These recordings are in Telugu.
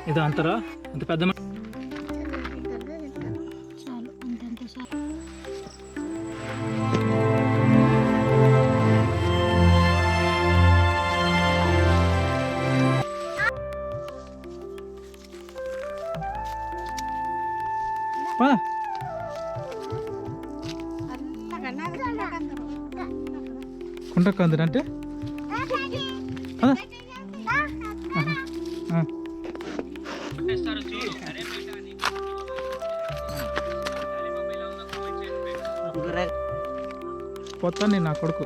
ఇది అంతరా అంత పెద్ద చాలు అంతంత చాలు. కుంటకందురు అంటే పోతాను నేను నా కొడుకు.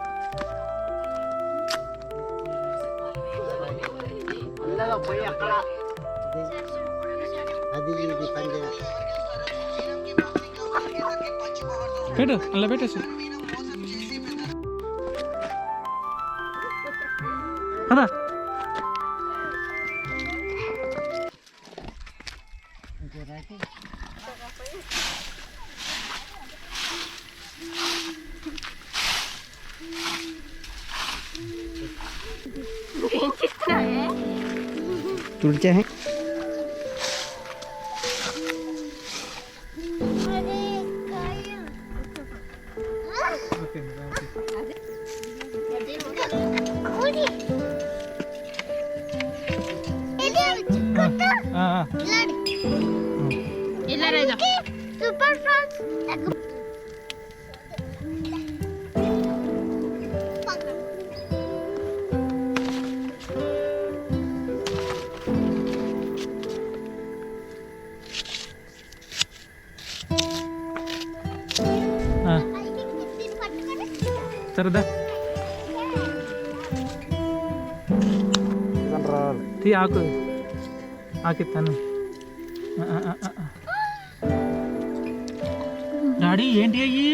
పెట్టు అలా పెట్టేసి కదా. तुड़चे हैं सुपर फ्रांस సరదా తీ ఆకు ఆకిస్తాను. డాడీ ఏంటి అయ్యి?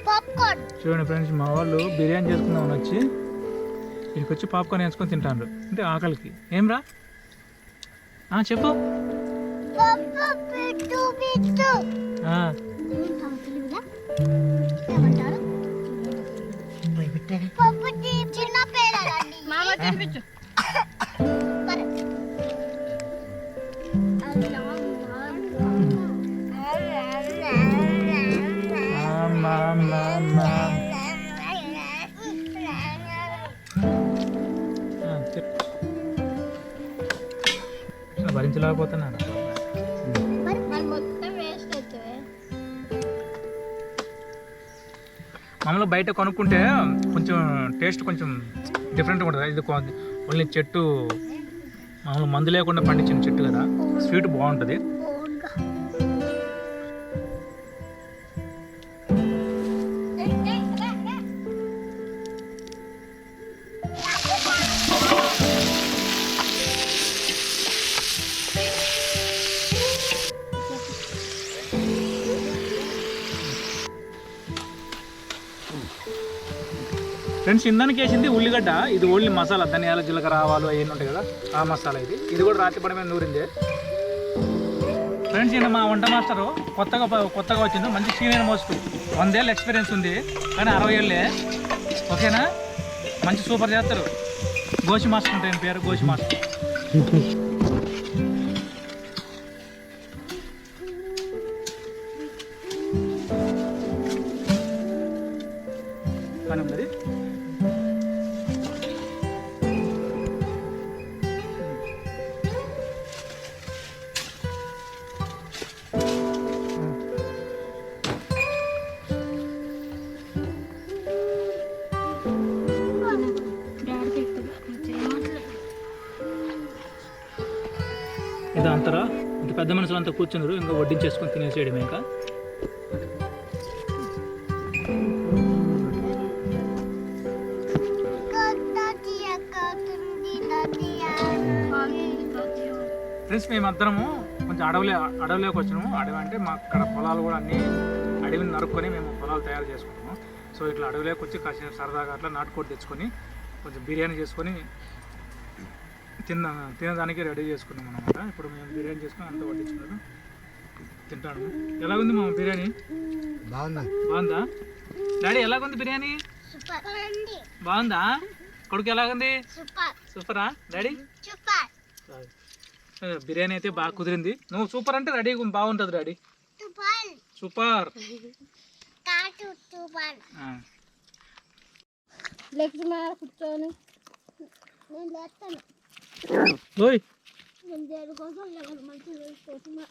పాప్కార్న్. చూడండి ఫ్రెండ్స్, మా వాళ్ళు బిర్యానీ చేసుకుందామని వచ్చి ఇక్కడికి వచ్చి పాప్కార్న్ వేసుకొని తింటారు. అంటే ఆకలికి. ఏం రా చెప్పు. భరించలేకపోతున్నాను. మామూలుగా బయట కొనుక్కుంటే కొంచెం టేస్ట్ కొంచెం డిఫరెంట్గా ఉంటుంది. ఇది ఓన్లీ చెట్టు మామూలు మందు లేకుండా పండించిన చెట్టు కదా, స్వీట్ బాగుంటుంది. ఫ్రెండ్స్, ఇందానికి వేసింది ఉల్లిగడ్డ. ఇది ఓన్లీ మసాలా, ధనియాల జీలకర్ర ఆవాలు అవన్నీ ఉంటాయి కదా, ఆ మసాలా ఇది. ఇది కూడా రాత్రి పడమే నూరింది. ఫ్రెండ్స్, ఈయన మా వంట మాస్టరు కొత్తగా వచ్చింది. మంచి సీనియర్ మోస్ట్, 100 ఏళ్ళ ఎక్స్పీరియన్స్ ఉంది, కానీ 60 ఏళ్ళే. ఓకేనా, మంచి సూపర్ చేస్తారు. గోషి మాస్టర్ ఉంటాయి పేరు, గోషి మాస్టర్. కానీ మరి ఇది అంతరా ఇంత పెద్ద మనుషులు అంతా కూర్చున్నారు, ఇంకా వడ్డించేసుకొని తినేసేయడం. ఇంకా ఫ్రెండ్స్, మేమందరము కొంచెం అడవిలోకి వచ్చినాము. అడవి అంటే మాకు అక్కడ పొలాలు కూడా అన్నీ అడవిని నరుక్కొని మేము పొలాలు తయారు చేసుకుంటాము. సో సో ఇట్లా అడవిలోకి వచ్చి కాసేపు సరదాగా అట్లా నాటుకోడి తెచ్చుకొని కొంచెం బిర్యానీ చేసుకొని తినడానికి రెడీ చేసుకున్నాం అనమాట. ఇప్పుడు మేము బిర్యానీ చేసుకొని అంతా వడ్డించుకున్నాను, తింటాను. ఎలాగుంది మా బిర్యానీ? బాగుందా డాడీ? ఎలాగుంది బిర్యానీ? బాగుందా కొడుకు? ఎలాగుంది? సూపరా డాడీ? బిర్యానీ అయితే బాగా కుదిరింది. నువ్వు సూపర్ అంటే రెడీ బాగుంటుంది డాడీ. సూపర్. కూర్చొని నేను లేస్తాను. ఓయ్ నేను దేనికోసం మంచిగా